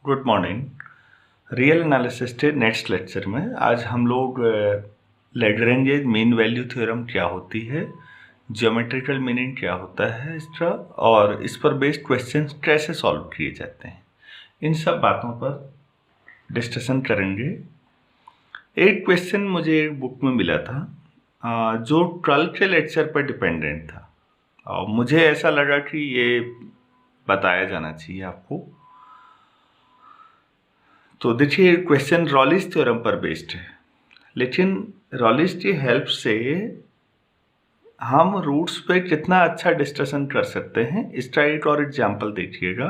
Good morning. Real analysis के next lecture में आज हम लोग लैग्रेंज मीन वैल्यू थ्योरम क्या होती है, ज्योमेट्रिकल मीनिंग क्या होता है इसका, और इस पर बेस्ड क्वेश्चंस कैसे सॉल्व किए जाते हैं, इन सब बातों पर डिस्कशन करेंगे। एक क्वेश्चन मुझे एक बुक में मिला था जो 12 के लेक्चर पर डिपेंडेंट था और मुझे ऐसा लगा कि ये बताया जाना चाहिए आपको। तो देखिए, क्वेश्चन रॉलिस थ्योरम पर बेस्ड है, लेकिन रॉलिस की हेल्प से हम रूट्स पे कितना अच्छा डिस्कशन कर सकते हैं इसका एक और एग्जाम्पल देखिएगा।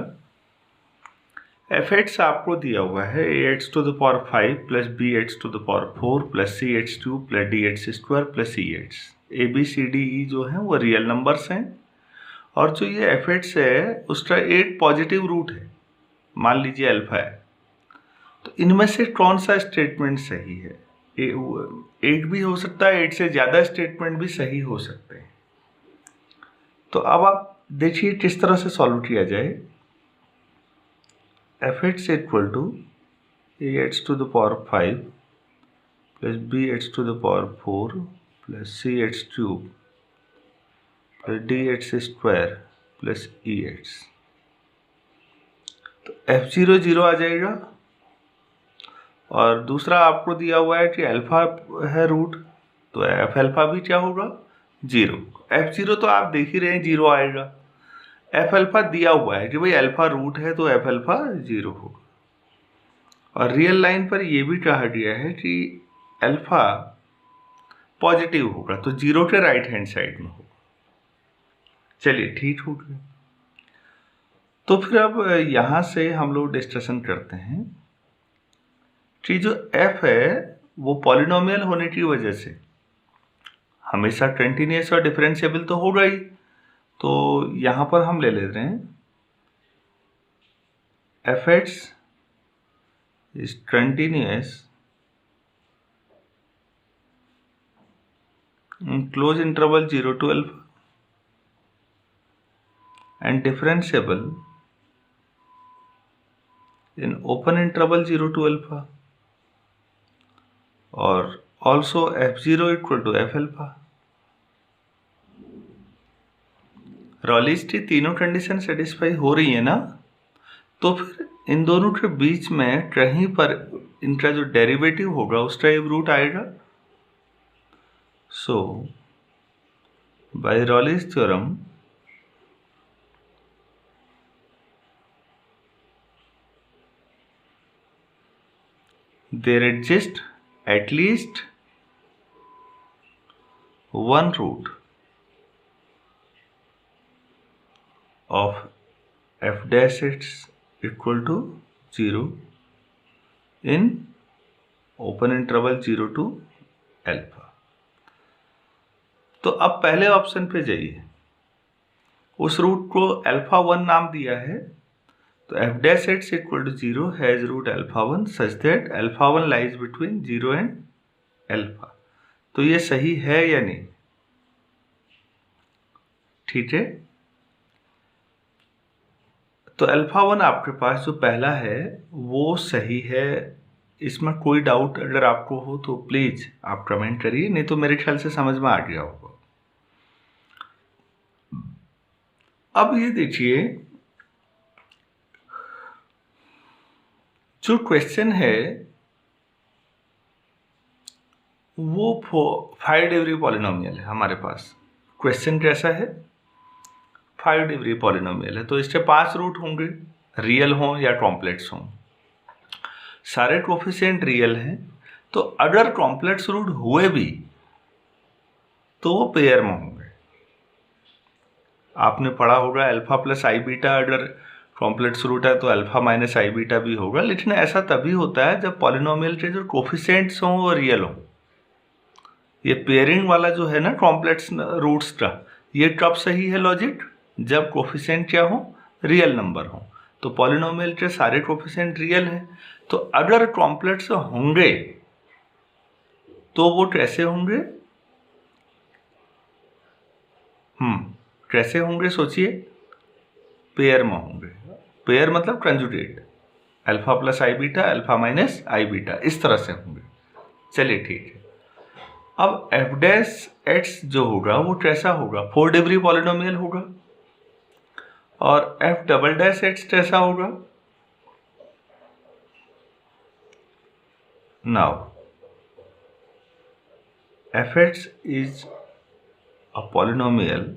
एफ एक्स आपको दिया हुआ है A X to the power 5 plus B X to the power 4 plus C X cube plus D X square plus C X. A B C D E जो है वो रियल नंबर्स हैं और जो ये एफ एक्स है उसका एक पॉजिटिव रूट है, मान लीजिए अल्फा है। तो इनमें से कौन सा स्टेटमेंट सही है? एक भी हो सकता है, एक से ज़्यादा स्टेटमेंट भी सही हो सकते हैं। तो अब आप देखिए किस तरह से सॉल्व किया जाए। F X equal to A X to the power 5 plus B X to the power 4 plus C X cube plus D X square plus E X. तो F0 0 आ जाएगा और दूसरा आपको दिया हुआ है कि अल्फा है रूट, तो एफ अल्फा भी क्या होगा? 0। F0 तो आप देख ही रहे हैं 0 आएगा। एफ अल्फा दिया हुआ है कि भाई अल्फा रूट है तो एफ अल्फा 0 होगा। और रियल लाइन पर यह भी कहा गया है कि अल्फा पॉजिटिव होगा तो 0 के राइट हैंड साइड में होगा। चलिए ठीक हो गया। तो फिर अब यहां से हम लोग डिस्कशन करते हैं कि जो f है वो पॉलिनोमियल होने की वजह से हमेशा कंटिन्यूअस और डिफरेंशिएबल तो होगा ही। तो यहां पर हम ले लेते हैं F x is continuous in close interval 0 to alpha and differentiable in open interval 0 to alpha और also f0 equal to f alpha। रॉलिस की तीनों कंडीशन सेटिस्फाई हो रही है ना, तो फिर इन दोनों के बीच में कहीं पर इनका जो डेरिवेटिव होगा उसका एक रूट आएगा। So by Rolle's theorem there exists at least one root of f dash x equal to 0 in open interval 0 to alpha। तो अब पहले ऑप्शन पे जाइए, उस रूट को अल्फा 1 नाम दिया है, तो F dash X equal to 0 has root alpha 1 such that alpha 1 lies between 0 and alpha. तो ये सही है या नहीं? ठीक है। तो अल्फा 1 आपके पास जो पहला है वो सही है, इसमें कोई डाउट अगर आपको हो तो प्लीज आप कमेंट करिए, नहीं तो मेरे ख्याल से समझ में आ गया होगा। अब ये देखिए, जो क्वेश्चन है वो 5 डिग्री पॉलिनोमियल है हमारे पास। क्वेश्चन कैसा है? 5 डिग्री पॉलिनोमियल है, तो इसके 5 रूट होंगे, रियल हों या कॉम्प्लेक्स हों। सारे कोफिशिएंट रियल हैं, तो अगर कॉम्प्लेक्स रूट हुए भी तो वो पेयर में होंगे। आपने पढ़ा होगा अल्फा प्लस आई बीटा, अगर कॉम्प्लेक्स रूट है तो अल्फा माइनस आई बीटा भी होगा, लेकिन ऐसा तभी होता है जब पॉलिनोमियल के जो कोफिशिएंट्स हों वो रियल हों। ये पेयरिंग वाला जो है ना कॉम्प्लेक्स रूट्स का, ये कब सही है लॉजिक? जब कोफिशिएंट क्या हो? रियल नंबर हो। तो पॉलिनोमियल के सारे कोफिशिएंट रियल हैं, तो अगर कॉम्प्लेक्स होंगे तो वो कैसे होंगे? कैसे होंगे सोचिए? पेयर में होंगे। पेयर मतलब कंजुगेट। अल्फा प्लस आई बीटा, अल्फा माइनस आई बीटा, इस तरह से होंगे। चलिए ठीक है। अब एफ डैश एक्स जो होगा वो कैसा होगा, 4 डिग्री पॉलिनोमियल होगा, और एफ डबल डैश एक्स कैसा होगा। Now F x is a polynomial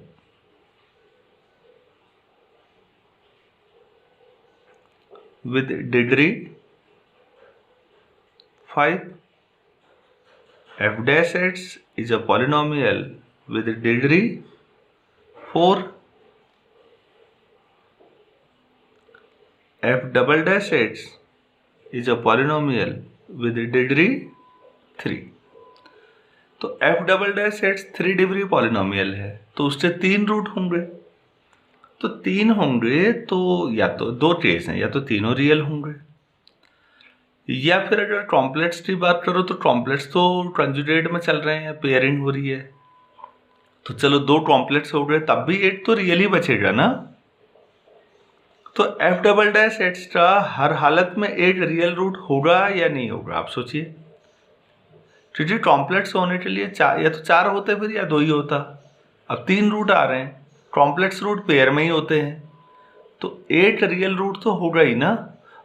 with degree 5. F dash x is a polynomial with degree 4. F double dash x is a polynomial with degree 3. तो f double dash x 3 degree polynomial है, तो उससे 3 root होंगे। तो 3 होंगे तो या तो 2 केस हैं, या तो तीनों रियल होंगे, या फिर अगर ट्रॉम्पलेट्स की बात करो तो ट्रॉम्पलेट्स तो कंजुगेट में चल रहे हैं, पेयरिंग हो रही है, तो चलो 2 ट्रॉम्पलेट्स हो गए, तब भी 8 तो रियल ही बचेगा ना। तो एफ डबल डैश एक्स का हर हालत में 8 रियल रूट होगा या नहीं होगा, आप सोचिए। क्योंकि ट्रॉम्पलेट्स होने के लिए या तो 4 होते फिर, या 2 ही होता। अब 3 रूट आ रहे हैं, कॉम्प्लेक्स रूट पेयर में ही होते हैं, तो 8 रियल रूट तो होगा ही ना,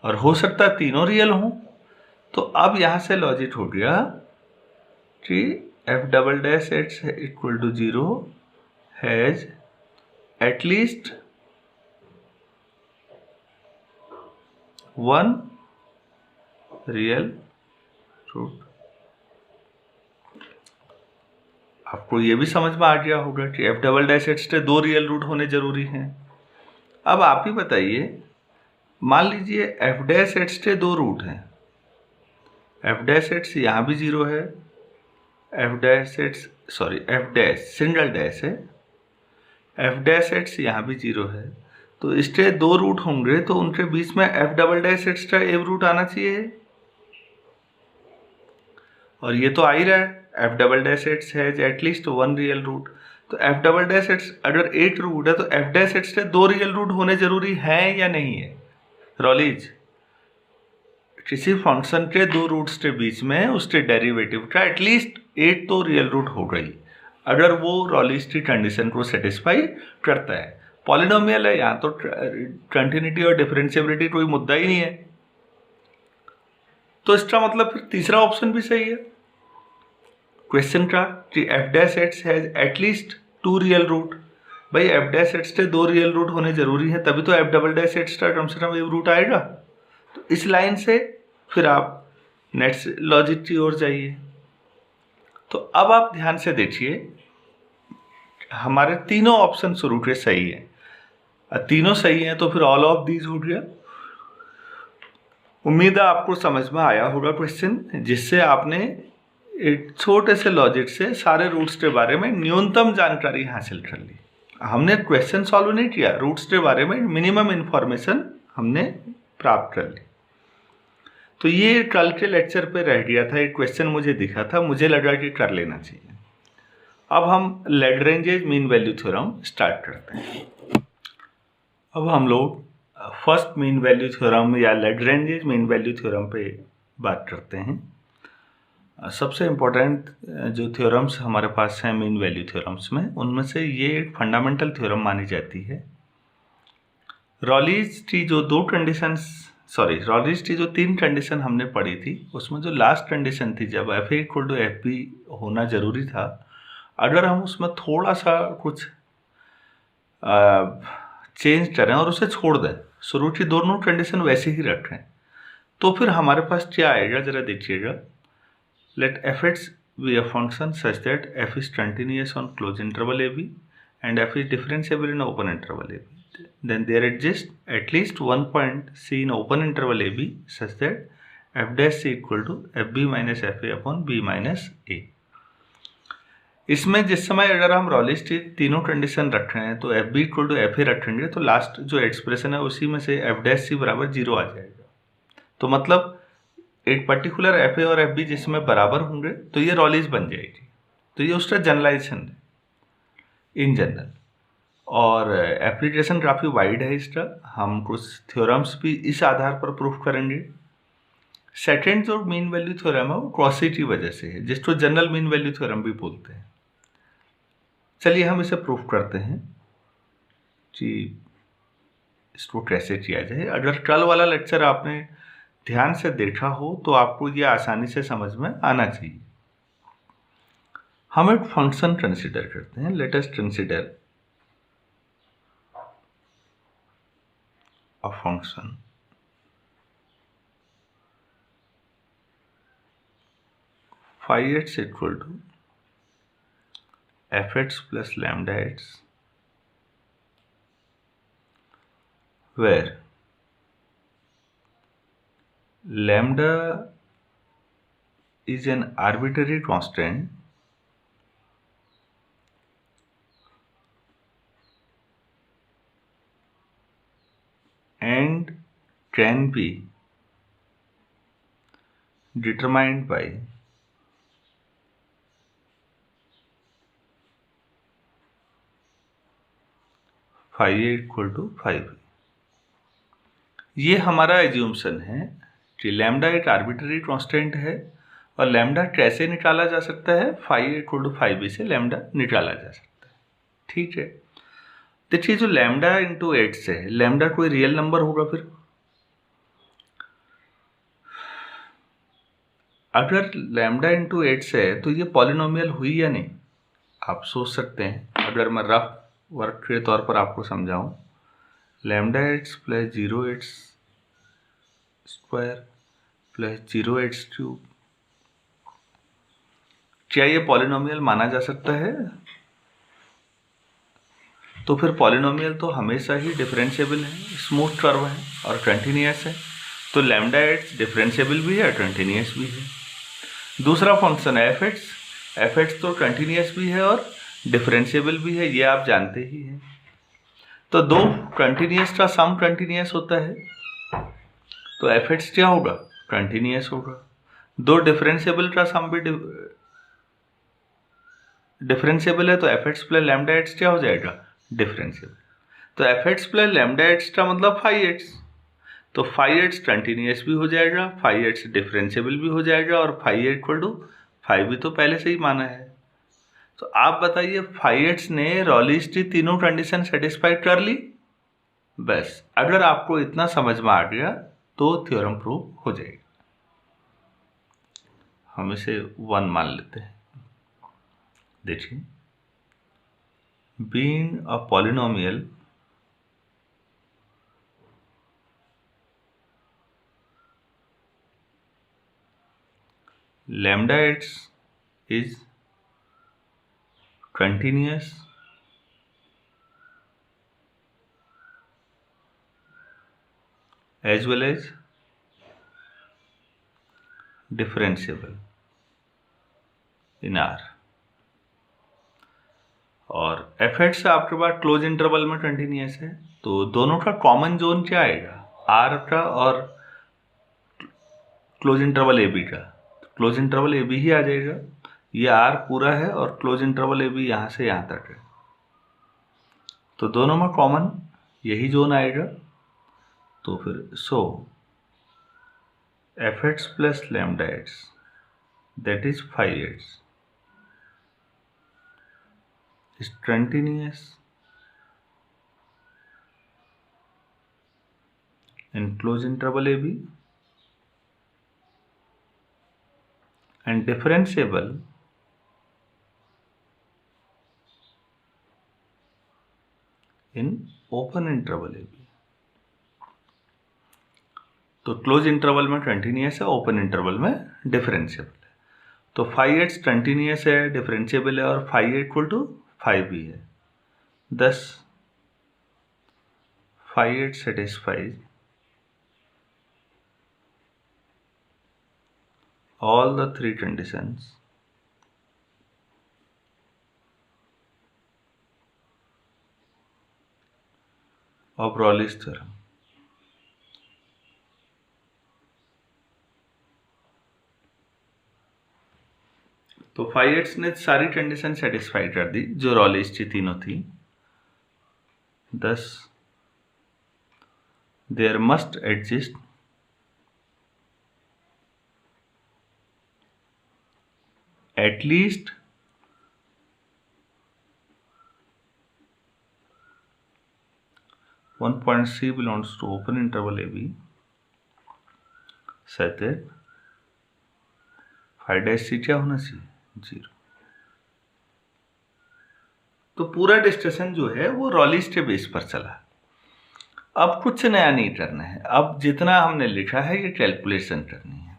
और हो सकता है तीनों रियल हों। तो अब यहाँ से लॉजिक हो गया कि F double dash X equal to 0 has at least 1 real root. आपको ये भी समझ में आ गया होगा कि एफ डबल डैश एक्स के 2 रियल रूट होने जरूरी हैं। अब आप ही बताइए, मान लीजिए एफ डैश एक्स के 2 रूट हैं, एफ डैश एक्स यहाँ भी 0 है, F dash X F dash single dash है, एफ डैश एक्स यहाँ भी 0 है, तो इसके 2 रूट होंगे, तो उनके बीच में एफ डबल डैश एक्स का एक रूट आना चाहिए, और ये तो आ ही रहा है, F double dash X has at least 1 real root. तो एफ डबल डैश एक्स अगर 8 रूट है, तो एफ डैश एक्स के 2 रियल रूट होने जरूरी हैं या नहीं है। रॉलीज, किसी फंक्शन के 2 रूट्स के बीच में उसके डेरिवेटिव का एटलीस्ट 8 तो रियल रूट हो गई, अगर वो रॉलीज की कंडीशन को सेटिस्फाई करता है। पॉलिनोमियल है, यहाँ तो कंटिन्यूटी और डिफरेंशिएबिलिटी कोई मुद्दा ही नहीं है, तो इसका मतलब फिर तीसरा ऑप्शन भी सही है क्वेश्चन का, कि F dash X has at least 2 real root. भाई एफ डैश एक्स के 2 रियल रूट होने जरूरी है, तभी तो एफ डबल डैश एक्स का कम से कम एक रूट आएगा। तो इस लाइन से फिर आप नेक्स्ट लॉजिक की ओर जाइए। तो अब आप ध्यान से देखिए, हमारे तीनों ऑप्शन शुरू के सही है, तीनों सही हैं, तो फिर ऑल ऑफ दीज हो गया। उम्मीद है आपको समझ में आया होगा क्वेश्चन, जिससे आपने एक छोटे से लॉजिक से सारे रूट्स के बारे में न्यूनतम जानकारी हासिल कर ली। हमने क्वेश्चन सॉल्व नहीं किया, रूट्स के बारे में मिनिमम इंफॉर्मेशन हमने प्राप्त कर ली। तो ये कल के लेक्चर पे रह गया था, एक क्वेश्चन मुझे दिखा था, मुझे लगा कि कर लेना चाहिए। अब हम Lagrange's mean value theorem start करते हैं। अब हम लोग फर्स्ट मीन वैल्यू थ्योरम या लैग्रेंजेस मीन वैल्यू थ्योरम पे बात करते हैं। सबसे इम्पोर्टेंट जो थ्योरम्स हमारे पास हैं मीन वैल्यू थ्योरम्स में, उनमें से ये एक फंडामेंटल थ्योरम मानी जाती है। रॉलीज की जो 3 कंडीशन हमने पढ़ी थी, उसमें जो लास्ट कंडीशन थी, जब F A equal to F B होना जरूरी था, अगर हम उसमें थोड़ा सा कुछ चेंज करें और उसे छोड़ दें, शुरू की दोनों कंडीशन वैसे ही रखें, तो फिर हमारे पास क्या आएगा, जरा देखिएगा। Let F X be a function such that F is continuous on closed interval A B and F is differentiable in open interval A B, then there exists at least one point C in open interval AB such that f dash C equal to fb minus fa upon b minus a। इसमें जिस समय अगर हम रॉलीज की तीनों condition रख रहे हैं, तो F B equal to F A रखेंगे, तो लास्ट जो एक्सप्रेशन है उसी में से एफ डैश सी बराबर 0 आ जाएगा। तो मतलब एक पर्टिकुलर एफ ए और एफ बी जिसमें बराबर होंगे, तो ये रॉलीज बन जाएगी। तो ये उसका जनरलाइजेशन है इन जनरल। और एप्लीकेशन काफ़ी वाइड है इसका, हम कुछ थ्योरम्स भी इस आधार पर प्रूफ करेंगे। सेकेंड जो मीन वैल्यू थ्योरम है वो कॉशी की वजह से है, जिसको जनरल मीन वैल्यू थ्योरम भी बोलते हैं। चलिए हम इसे प्रूफ करते हैं कि इसको कैसे किया जाए। अगर कल वाला लेक्चर आपने ध्यान से देखा हो तो आपको ये आसानी से समझ में आना चाहिए। हम एक फंक्शन कंसिडर करते हैं। Let us consider a function phi x equal to fx plus lambda x, where lambda is an arbitrary constant and can be determined by phi a equal to phi b। ये हमारा assumption है कि lambda एक arbitrary constant है और lambda कैसे निकाला जा सकता है, phi a equal to phi b से लैम्डा निकाला जा सकता है। ठीक है, देखिए जो लैम्डा इंटू 8 से है, लैम्डा कोई रियल नंबर होगा। फिर अगर लैम्डा इंटू 8 से है तो ये पॉलिनोमियल हुई या नहीं, आप सोच सकते हैं। अगर मैं रफ वर्क के तौर पर आपको समझाऊं, lambda x plus 0x square plus 0x cube, क्या ये पॉलिनोमियल माना जा सकता है? तो फिर पॉलिनोमियल तो हमेशा ही डिफरेंशिएबल है, स्मूथ कर्व है और कंटिन्यूअस है। तो लैम्डा एक्स डिफरेंशिएबल भी है, कंटिन्यूअस भी है। दूसरा फंक्शन है एफ एक्स तो कंटिन्यूअस भी है और डिफरेंशिएबल भी है, ये आप जानते ही हैं। तो दो कंटिन्यूअस का सम कंटिन्यूअस होता है, तो एफ एक्स क्या होगा? कंटिन्यूअस होगा। दो डिफरेंशिएबल का सम भी डिफरेंशिएबल है, तो F X plus lambda x क्या हो जाएगा? डिफरेंशिएबल। तो F X plus lambda X का मतलब फाई एक्स, तो फाई एक्स कंटिन्यूअस भी हो जाएगा, फाई एक्स डिफरेंशिएबल भी हो जाएगा और फाई इक्वल टू फाई भी तो पहले से ही माना है। तो आप बताइए, फाई एक्स ने रॉलीज की तीनों कंडीशन सेटिस्फाई कर ली। बस अगर आपको इतना समझ में आ गया तो थ्योरम प्रूव हो जाएगा। हम इसे 1 मान लेते हैं। देखिए, being a polynomial lambda x is continuous as well as differentiable in R, और एफ एक्स आपके पास क्लोज इंटरवल में कंटिन्यूअस है, तो दोनों का कॉमन जोन क्या आएगा? आर का और क्लोज इंटरवल ए बी का। क्लोज इंटरवल ए बी ही आ जाएगा। ये आर पूरा है और क्लोज इंटरवल ए बी यहाँ से यहाँ तक है, तो दोनों में कॉमन यही जोन आएगा। तो फिर so F X plus lambda X that is phi X is continuous in closed interval AB and differentiable in open interval AB। तो क्लोज इंटरवल में कंटिन्यूअस है, ओपन इंटरवल में डिफरेंशिएबल है। तो फाई एक्स कंटिन्यूअस है, differentiable है और phi equal to phi भी है। thus phi 8 satisfies all the three conditions of Raleigh's theorem। तो phi 8 ने सारी कंडीशन सेटिस्फाई कर दी जो रॉलीज की तीनों थी। Thus there must exist at least one point C belongs to open interval AB such that phi dash C क्या होना चाहिए, 0। तो पूरा डिस्कशन जो है वो रॉलिस के बेस पर चला। अब कुछ नया नहीं करना है, अब जितना हमने लिखा है ये कैलकुलेशन करनी है।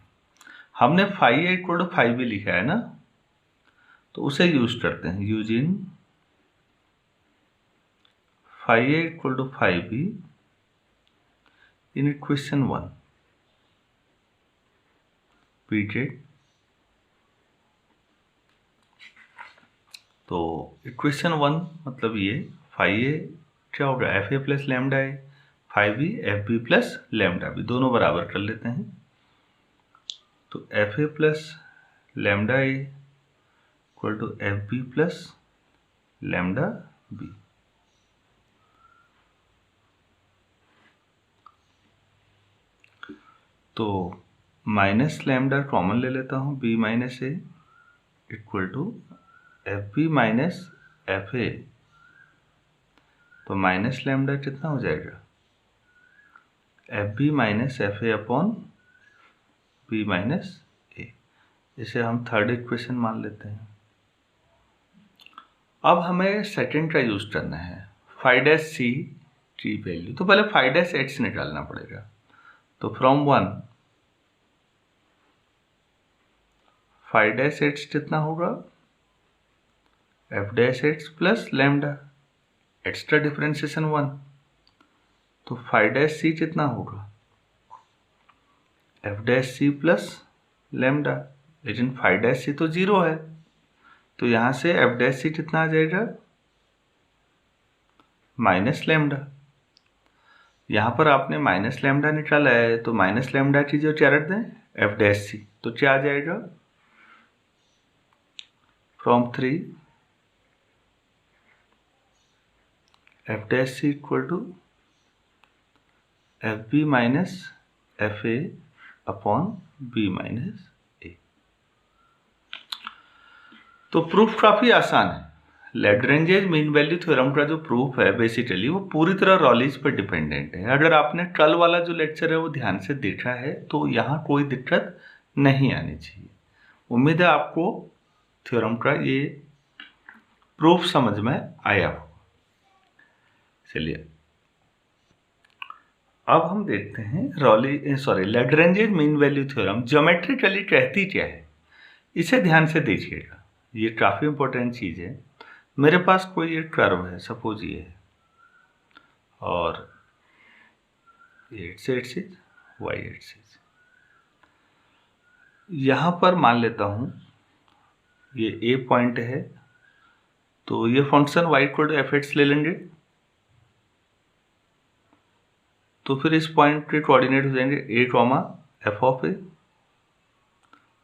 हमने phi A equal to phi B लिखा है ना, तो उसे यूज करते हैं। Using phi A equal to phi B in equation 1 period. तो इक्वेशन 1 मतलब ये फाई ए क्या होगा, F A plus lambda A, phi B F B plus lambda B, दोनों बराबर कर लेते हैं। तो F A plus lambda A equal to F B plus lambda B. तो माइनस लैम्डा कॉमन ले लेता हूँ, B minus A equal to F B minus F A. तो माइनस लैम्डा कितना हो जाएगा, F B minus F A upon B minus A. इसे हम थर्ड इक्वेशन मान लेते हैं। अब हमें सेकंड का यूज करना है, फाई डैश सी की वैल्यू। तो पहले फाई डैश एक्स निकालना पड़ेगा। तो फ्रॉम 1 फाई डैश एक्स कितना होगा, F dash X plus lambda, X का डिफरेंशिएशन 1। तो फाई डैश सी कितना होगा, F dash C plus lambda, लेकिन फाई डैश सी तो 0 है, तो यहां से एफ डैश सी कितना आ जाएगा, माइनस लैम्डा। यहां पर आपने माइनस लैम्डा निकाला है, तो माइनस लैम्डा की जो क्या रख दें, एफ डैश सी, तो क्या आ जाएगा, from 3 F dash C equal to F B minus F A upon B minus A. तो प्रूफ काफी आसान है। लैग्रेंजेज मीन वैल्यू थ्योरम का जो प्रूफ है बेसिकली वो पूरी तरह रॉलिस पर डिपेंडेंट है। अगर आपने कल वाला जो लेक्चर है वो ध्यान से देखा है तो यहाँ कोई दिक्कत नहीं आनी चाहिए। उम्मीद है आपको थ्योरम का ये प्रूफ समझ में आया हो। चलिए अब हम देखते हैं लैग्रेंजेज मीन वैल्यू थ्योरम ज्योमेट्रिकली कहती क्या है, इसे ध्यान से देखिएगा, ये काफी इंपॉर्टेंट चीज है। मेरे पास कोई एक कर्व है, सपोज ये है, और ये एक्स एक्सिस वाई एक्सिस। यहां पर मान लेता हूं ये ए पॉइंट है, तो ये function Y equal to F X ले लेंगे। तो फिर इस पॉइंट के कोऑर्डिनेट हो जाएंगे ए कॉमा एफ ऑफ ए।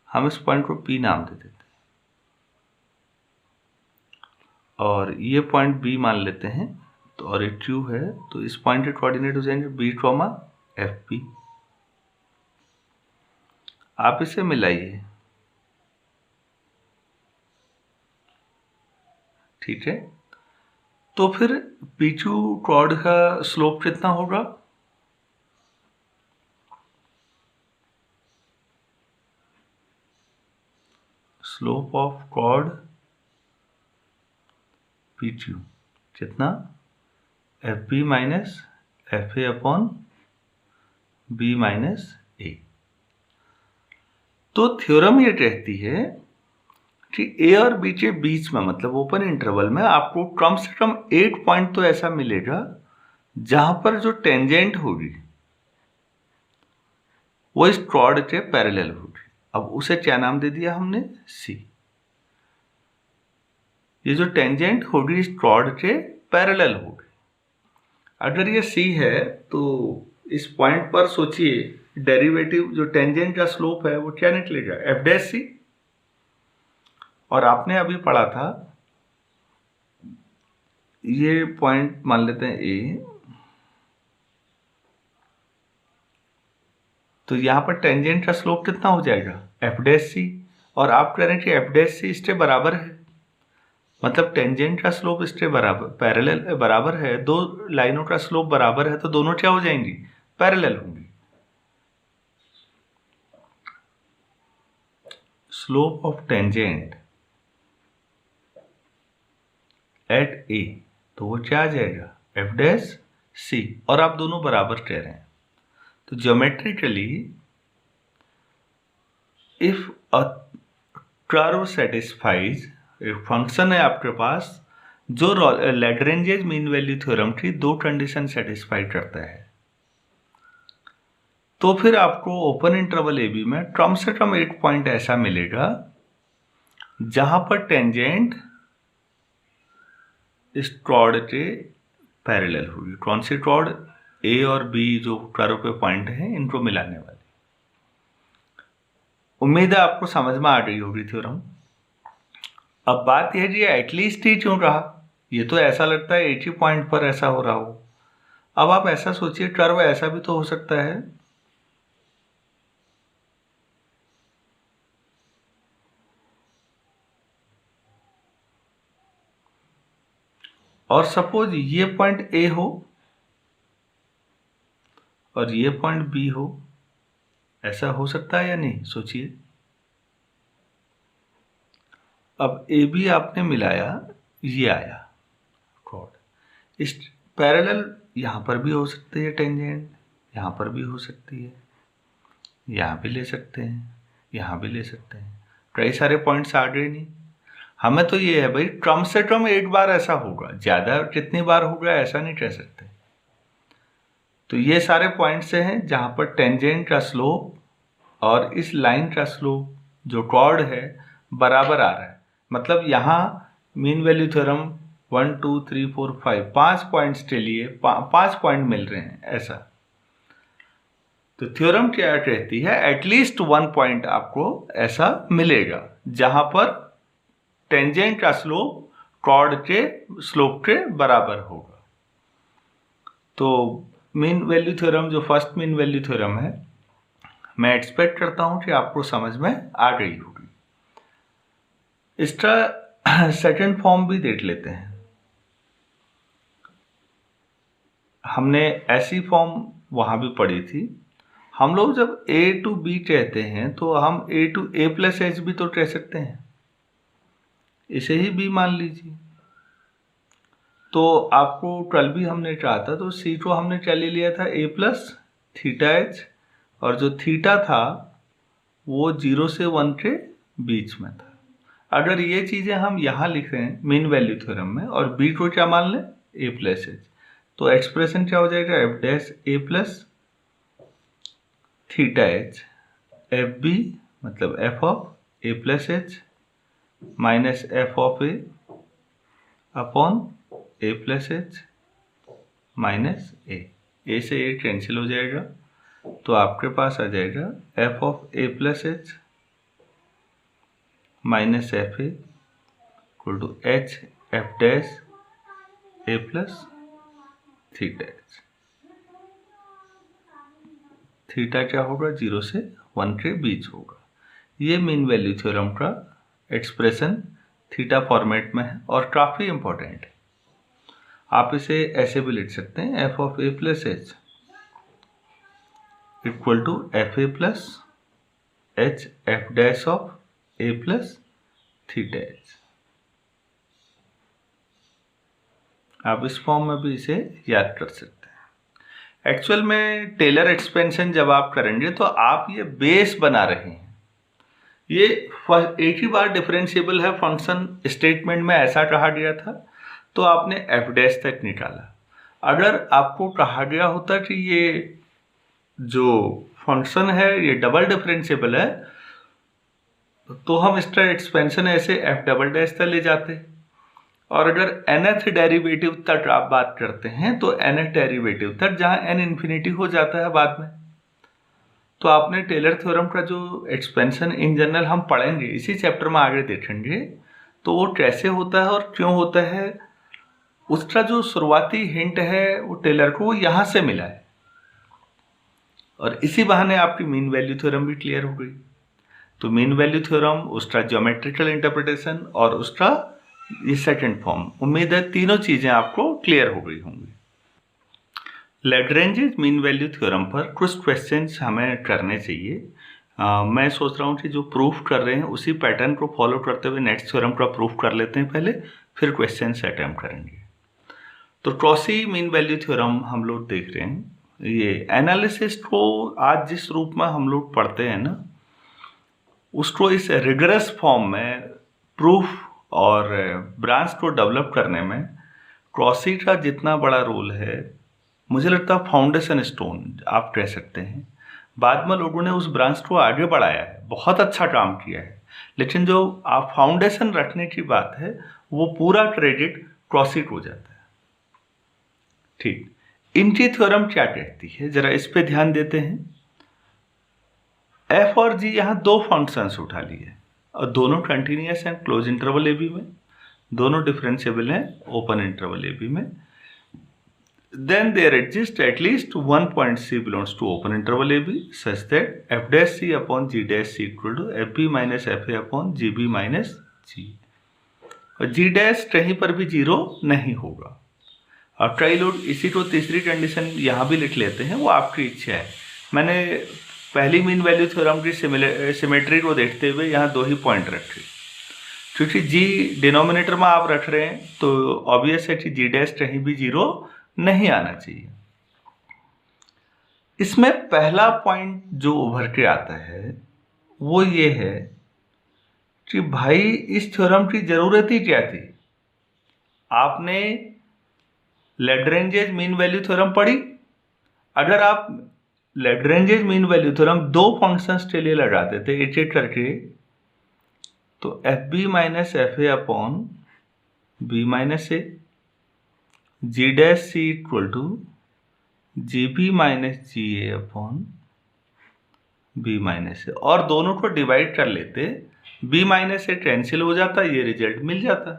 हम इस पॉइंट को पी नाम दे देते हैं, और ये पॉइंट बी मान लेते हैं, तो और एक क्यू है, तो इस पॉइंट के कोऑर्डिनेट हो जाएंगे बी कॉमा एफ पी। आप इसे मिलाइए, ठीक है। तो फिर पी क्यू कॉर्ड का स्लोप कितना होगा, slope of chord P Q कितना, F B minus F A upon B minus A. तो थ्योरम ये कहती है कि ए और बी के बीच में, मतलब ओपन इंटरवल में, आपको कम से कम एक पॉइंट तो ऐसा मिलेगा जहां पर जो टेंजेंट होगी वो इस कॉर्ड के पैरेलल होगी। अब उसे क्या नाम दे दिया हमने, सी। ये जो टेंजेंट होगी इस कॉर्ड के पैरेलल होगी। अगर ये सी है तो इस पॉइंट पर सोचिए डेरिवेटिव जो टेंजेंट का स्लोप है वो क्या निकलेगा, एफ डैश सी। और आपने अभी पढ़ा था ये पॉइंट मान लेते हैं ए, तो यहाँ पर टेंजेंट का स्लोप कितना हो जाएगा एफ डैश सी, और आप कह रहे हैं कि एफ डैश सी इसके बराबर है, मतलब टेंजेंट का स्लोप इसके बराबर पैरेलल बराबर है, दो लाइनों का स्लोप बराबर है तो दोनों क्या हो जाएंगी पैरेलल होंगी। स्लोप ऑफ टेंजेंट एट ए, तो वो क्या आ जाएगा एफ डैश सी, और आप दोनों बराबर कह रहे हैं, तो geometrically if a curve satisfies, एक फंक्शन है आपके पास जो लैग्रेंजेस मीन वैल्यू थ्योरम की दो कंडीशन सेटिस्फाई करता है, तो फिर आपको ओपन इंटरवल ए बी में कम से कम एक पॉइंट ऐसा मिलेगा जहां पर टेंजेंट इस कॉर्ड के पैरेलल होगी। कौन सी कॉर्ड, ए और बी जो कर्व पे पॉइंट है इनको मिलाने वाली। उम्मीद है आपको समझ में आ गई होगी थ्योरम। अब बात यह जी एटलीस्ट ही क्यों रहा, ये तो ऐसा लगता है एक ही पॉइंट पर ऐसा हो रहा हो। अब आप ऐसा सोचिए कर्व ऐसा भी तो हो सकता है, और सपोज ये पॉइंट ए हो और ये पॉइंट बी हो, ऐसा हो सकता है या नहीं, सोचिए। अब ए बी आपने मिलाया, ये आया कॉर्ड, इस पैरेलल यहां पर भी हो सकती है टेंजेंट, यहां पर भी हो सकती है, यहां भी ले सकते हैं, यहां भी ले सकते हैं, कई सारे पॉइंट्स आ गए। नहीं, हमें तो ये है भाई कम से कम एक बार ऐसा होगा, ज्यादा कितनी बार होगा ऐसा नहीं कह सकते। तो ये सारे पॉइंट्स हैं जहां पर टेंजेंट का स्लोप और इस लाइन का स्लोप जो कॉर्ड है बराबर आ रहा है, मतलब यहाँ मीन वैल्यू थ्योरम 1 2 3 4 5 5 पॉइंट्स के लिए 5 पॉइंट मिल रहे हैं ऐसा। तो थ्योरम क्या कहती है एटलीस्ट 1 पॉइंट आपको ऐसा मिलेगा जहां पर टेंजेंट का स्लोप कॉर्ड के स्लोप के बराबर होगा। तो मीन वैल्यू थ्योरम जो फर्स्ट मीन वैल्यू थ्योरम है, मैं एक्सपेक्ट करता हूं कि आपको समझ में आ गई होगी। इसका सेकंड फॉर्म भी देख लेते हैं। हमने ऐसी फॉर्म वहां भी पढ़ी थी। हम लोग जब a टू b कहते हैं तो हम a to a plus H भी तो कह सकते हैं, इसे ही b मान लीजिए। तो आपको कल भी हमने कहा था, तो c को हमने क्या ले लिया था a प्लस थीटा एच, और जो थीटा था वो 0 से 1 के बीच में था। अगर ये चीजें हम यहाँ लिख रहे हैं मीन वैल्यू थ्योरम में और b को क्या मान लें a प्लस एच, तो एक्सप्रेशन क्या हो जाएगा F dash a plus theta H F B, मतलब F of A plus H minus F of A upon A plus H minus A से ए कैंसिल हो जाएगा, तो आपके पास आ जाएगा F of A plus H minus F A equal to H F dash A plus theta H. Theta क्या होगा 0 से 1 के बीच होगा। ये मीन वैल्यू थ्योरम का एक्सप्रेशन थीटा फॉर्मेट में है और काफ़ी इंपॉर्टेंट है। आप इसे ऐसे भी लिख सकते हैं F of A plus H equal to F A plus H F dash of A plus theta H. आप इस फॉर्म में भी इसे याद कर सकते हैं। एक्चुअल में टेलर एक्सपेंशन जब आप करेंगे तो आप ये बेस बना रहे हैं, ये एक ही बार डिफरेंशिएबल है फंक्शन, स्टेटमेंट में ऐसा कहा गया था तो आपने एफ डैश तक निकाला। अगर आपको कहा गया होता कि ये जो फंक्शन है ये डबल डिफरेंशिएबल है तो हम इसका एक्सपेंशन ऐसे एफ डबल डैश तक ले जाते, और अगर nth डेरिवेटिव तक आप बात करते हैं तो nth डेरिवेटिव तक जहां n इन्फिनिटी हो जाता है बाद में। तो आपने टेलर थ्योरम का जो एक्सपेंशन इन जनरल हम पढ़ेंगे इसी चैप्टर में आगे देखेंगे, तो वो कैसे होता है और क्यों होता है उसका जो शुरुआती हिंट है वो टेलर को यहाँ से मिला है, और इसी बहाने आपकी मीन वैल्यू थ्योरम भी क्लियर हो गई। तो मीन वैल्यू थ्योरम, उसका ज्योमेट्रिकल इंटरप्रिटेशन और उसका ये सेकंड फॉर्म, उम्मीद है तीनों चीजें आपको क्लियर हो गई होंगी। लैग्रेंज मीन वैल्यू थ्योरम पर कुछ क्वेश्चंस हमें करने चाहिए। मैं सोच रहा हूँ कि जो प्रूफ कर रहे हैं उसी पैटर्न को फॉलो करते हुए नेक्स्ट थ्योरम का प्रूफ कर लेते हैं पहले, फिर क्वेश्चंस अटेम्प्ट करेंगे। तो क्रॉसी मीन वैल्यू थ्योरम हम लोग देख रहे हैं। ये एनालिसिस को आज जिस रूप में हम लोग पढ़ते हैं ना, उसको इस रिगरस फॉर्म में प्रूफ और ब्रांच को डेवलप करने में क्रॉसी का जितना बड़ा रोल है, मुझे लगता है फाउंडेशन स्टोन आप कह सकते हैं। बाद में लोगों ने उस ब्रांच को आगे बढ़ाया है, बहुत अच्छा काम किया है, लेकिन जो आप फाउंडेशन रखने की बात है वो पूरा क्रेडिट क्रॉसी को जाता है। ठीक, इनकी थ्योरम क्या कहती है जरा इस पे ध्यान देते हैं। एफ और जी यहाँ दो फंक्शंस उठा लिए और दोनों कंटिन्यूअस हैं क्लोज इंटरवल ए बी में, दोनों डिफरेंशिएबल हैं ओपन इंटरवल ए बी में। Then there exists at least one point C belongs to open interval AB such that f dash C upon G dash C equal to FB minus FA upon GB minus G, और G dash कहीं पर भी zero नहीं होगा। अब कई लोग इसी को तीसरी कंडीशन यहाँ भी लिख लेते हैं, वो आपकी इच्छा है। मैंने पहली मीन वैल्यू थ्योरम की सिमेट्री को देखते हुए यहाँ दो ही पॉइंट रखे, क्योंकि G डिनोमिनेटर में आप रख रहे हैं तो ऑब्वियस है कि G डैश कहीं भी जीरो नहीं आना चाहिए। इसमें पहला पॉइंट जो उभर के आता है वो ये है कि भाई इस थ्योरम की जरूरत ही क्या थी। आपने लैग्रेंजेज मीन वैल्यू थ्योरम पढ़ी, अगर आप लैग्रेंजेज मीन वैल्यू थ्योरम दो फंक्शंस के लिए लगाते थे एक एक करके, तो F B minus F A upon B minus A, G dash C equal to G B minus G A upon B minus A, और दोनों को डिवाइड कर लेते, बी माइनस ए कैंसिल हो जाता, ये रिजल्ट मिल जाता।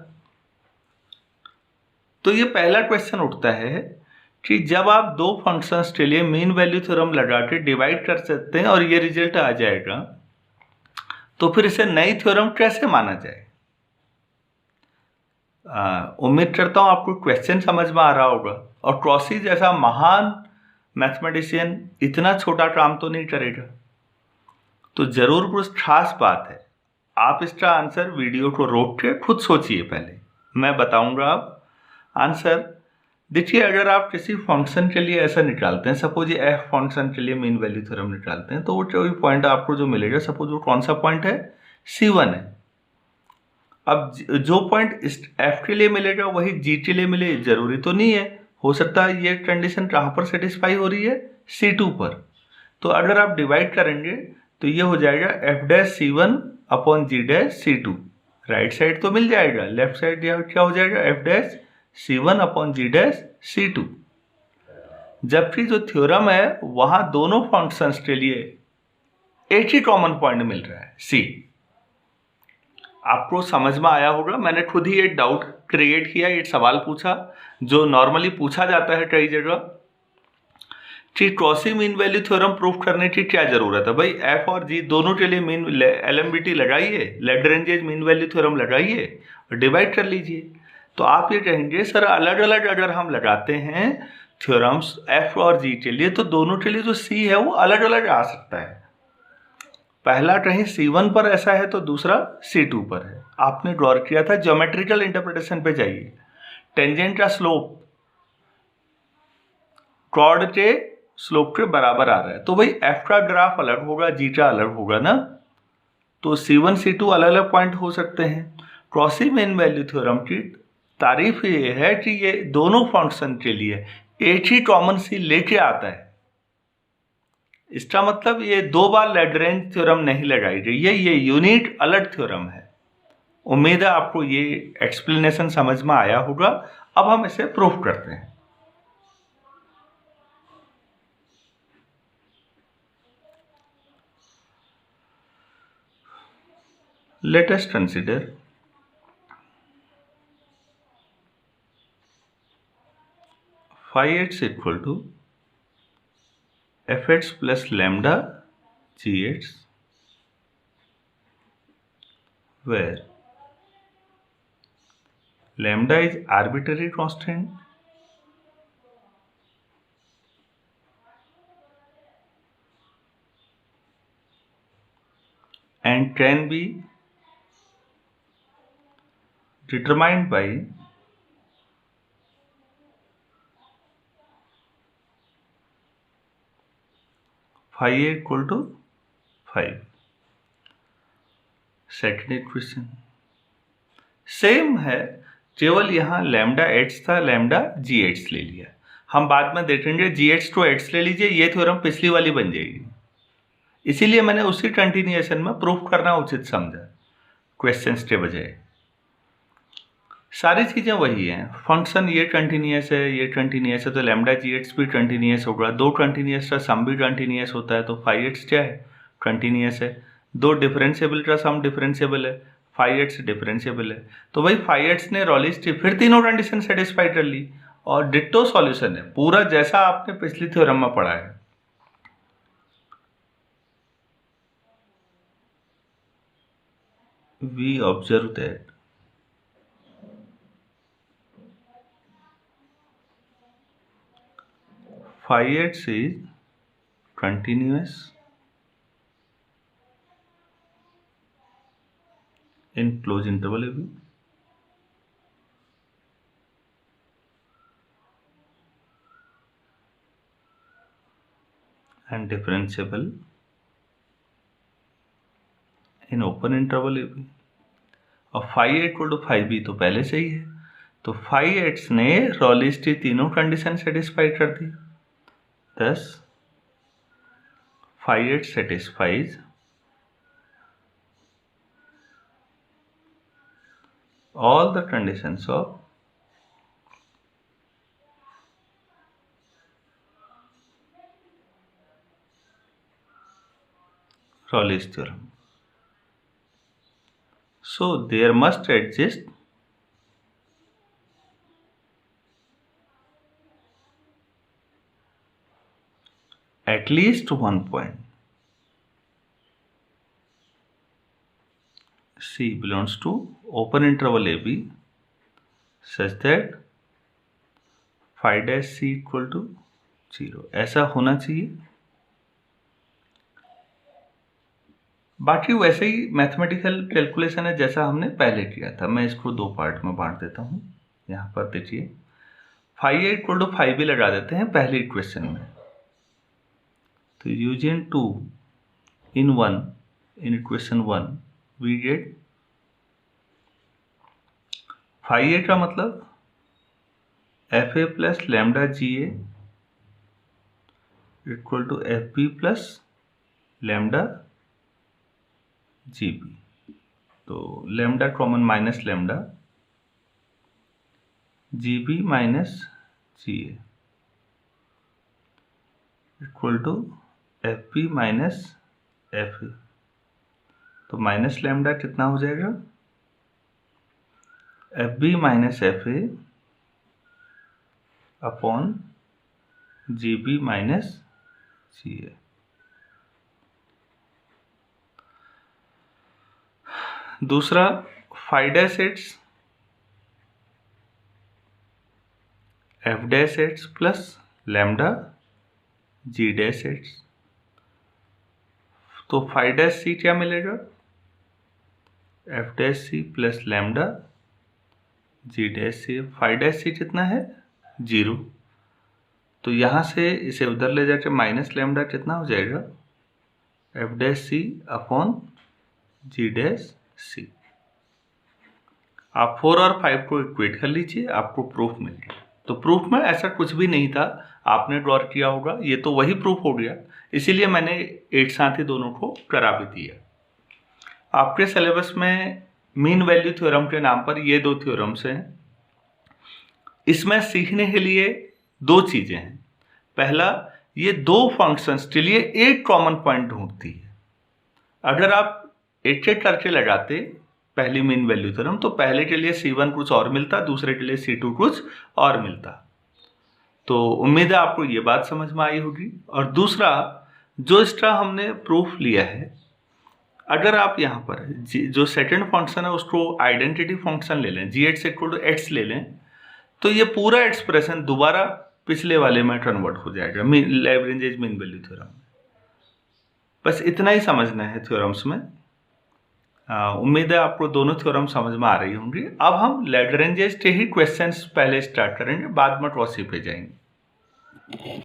तो ये पहला क्वेश्चन उठता है कि जब आप दो फंक्शंस के लिए मीन वैल्यू थ्योरम लगा के डिवाइड कर सकते हैं और ये रिजल्ट आ जाएगा, तो फिर इसे नई थ्योरम कैसे माना जाए। उम्मीद करता हूं आपको क्वेश्चन समझ में आ रहा होगा, और क्रॉसी जैसा महान मैथमेटिशियन इतना छोटा काम तो नहीं करेगा, तो जरूर कुछ खास बात है। आप इसका आंसर वीडियो को रोक के खुद सोचिए, पहले मैं बताऊंगा आप आंसर। देखिए, अगर आप किसी फंक्शन के लिए ऐसा निकालते हैं, सपोज ये एफ फंक्शन के लिए मीन वैल्यू थ्योरम निकालते हैं, तो वो कोई पॉइंट आपको जो मिलेगा, सपोज वो कौन सा पॉइंट है, C1 है। अब जो पॉइंट इस एफ के लिए मिलेगा वही जी के लिए मिले जरूरी तो नहीं है, हो सकता है ये कंडीशन कहाँ पर सेटिस्फाई हो रही है, C2 पर। तो अगर आप डिवाइड करेंगे तो ये हो जाएगा एफ डैश C1 अपॉन जी डैश C2। राइट साइड तो मिल जाएगा, लेफ्ट साइड क्या हो जाएगा, एफ डैश C1 अपॉन जी डैश C2। जबकि जो थ्योरम है वहां दोनों फंक्शंस के लिए एक ही कॉमन पॉइंट मिल रहा है, C। आपको समझ में आया होगा, मैंने खुद ही एक डाउट क्रिएट किया, एक सवाल पूछा जो नॉर्मली पूछा जाता है कई जगह कि क्रॉसी मीन वैल्यू थ्योरम प्रूफ करने की क्या जरूरत है। भाई एफ और जी दोनों के लिए मीन एलएमबीटी लगाइए, लैग्रेंजेज मीन वैल्यू थ्योरम लगाइए और डिवाइड कर लीजिए। तो आप ये कहेंगे सर अलग अलग अगर हम लगाते हैं थ्योरम्स एफ और जी के लिए, तो दोनों के लिए जो सी है वो अलग अलग आ सकता है। पहला कहीं C1 पर ऐसा है तो दूसरा C2 पर है। आपने गौर किया था, ज्योमेट्रिकल इंटरप्रिटेशन पे जाइए, टेंजेंट का स्लोप कॉर्ड के स्लोप के बराबर आ रहा है, तो भाई एफ का ग्राफ अलग होगा, जी का अलग होगा ना, तो C1 C2 अलग अलग पॉइंट हो सकते हैं। क्रॉसी मीन वैल्यू थ्योरम की तारीफ ये है कि ये दोनों फंक्शन के लिए एक ही कॉमन सी लेके आता है। इसका मतलब ये दो बार लैग्रेंज थ्योरम नहीं लगाई गई है, ये यूनिक अलग थ्योरम है। उम्मीद है आपको ये एक्सप्लेनेशन समझ में आया होगा। अब हम इसे प्रूफ करते हैं। Let us consider phi x equal to fx plus lambda gx, where lambda is arbitrary constant and can be determined by phi a equal to 5. Second equation same है, केवल यहाँ लैम्डा एच था, lambda जी H ले लिया। हम बाद में देखेंगे जी एच टू एच ले लीजिए, ये थ्योरम पिछली वाली बन जाएगी। इसीलिए मैंने उसी कंटिन्यूएशन में प्रूफ करना उचित समझा क्वेश्चंस के बजाय। सारी चीज़ें वही हैं, फंक्शन ये कंटिन्यूअस है, ये कंटिन्यूअस है, तो लैम्डा जी एक्स भी कंटिन्यूअस होगा। दो कंटिन्यूअस का सम भी कंटिन्यूअस होता है, तो फाई एक्स क्या है, कंटिन्यूअस है। दो डिफरेंशिएबल का सम डिफरेंशिएबल है, फाई एक्स डिफरेंशिएबल है। तो भाई फाई एक्स ने रॉलिस की फिर तीनों कंडीशन सेटिस्फाई कर ली और डिट्टो सॉल्यूशन है पूरा जैसा आपने पिछली थ्योरम में पढ़ा है। We observe that phi x is continuous in closed interval AB and differentiable in open interval AB। और phi a equal to phi b तो पहले से ही है, तो phi x ने रॉलिस की तीनों कंडीशन सेटिस्फाई कर दी। Thus, phi x satisfies all the conditions of Rayleigh's theorem. So, there must exist at least one point C belongs to open interval AB such that phi dash C equal to 0, ऐसा होना चाहिए। बाकी वैसे ही mathematical calculation है जैसा हमने पहले किया था। मैं इसको दो पार्ट में बांट देता हूँ। यहाँ पर देखिए phi A equal to phi B लगा देते हैं पहले इक्वेशन में। तो using 2 in 1 in equation 1 we get phi a का मतलब fa plus lambda G A equal to F B plus lambda G B. तो lambda common minus lambda G B minus G A equal to F B minus F A. तो minus lambda कितना हो जाएगा, F B minus F A upon G B minus G A. दूसरा phi dash X F dash X plus lambda G dash X. तो phi dash C क्या मिलेगा, F dash C plus lambda G dash सी। Phi dash C कितना है, 0। तो यहाँ से इसे उधर ले जाकर माइनस लैम्डा कितना हो जाएगा, एफ डैश सी अपॉन जी डैश सी। आप 4 और 5 को इक्वेट कर लीजिए, आपको प्रूफ मिल गया। तो प्रूफ में ऐसा कुछ भी नहीं था, आपने ड्रॉ किया होगा, ये तो वही प्रूफ हो गया। इसीलिए मैंने एक साथ ही दोनों को करा भी दिया। आपके सिलेबस में मीन वैल्यू थ्योरम के नाम पर ये दो थ्योरम्स हैं। इसमें सीखने के लिए दो चीज़ें हैं। पहला, ये दो फंक्शंस के लिए एक कॉमन पॉइंट ढूंढती है। अगर आप एक एक करके लगाते पहली मीन वैल्यू थ्योरम, तो पहले के लिए C1 कुछ और मिलता, दूसरे के लिए C2 कुछ और मिलता। तो उम्मीद है आपको ये बात समझ में आई होगी। और दूसरा, जो एक्स्ट्रा हमने प्रूफ लिया है, अगर आप यहाँ पर जो सेकंड फंक्शन है उसको आइडेंटिटी फंक्शन ले लें, g(x) ले लें, तो ये पूरा एक्सप्रेशन दोबारा पिछले वाले में कन्वर्ट हो जाएगा, लैग्रेंज मीन वैल्यू थ्योरम। बस इतना ही समझना है थ्योरम्स में। उम्मीद है आपको दोनों थ्योरम समझ में आ रही होंगी। अब हम लैग्रेंज के ही क्वेश्चंस पहले स्टार्ट करेंगे, बाद में कॉची पे जाएंगे।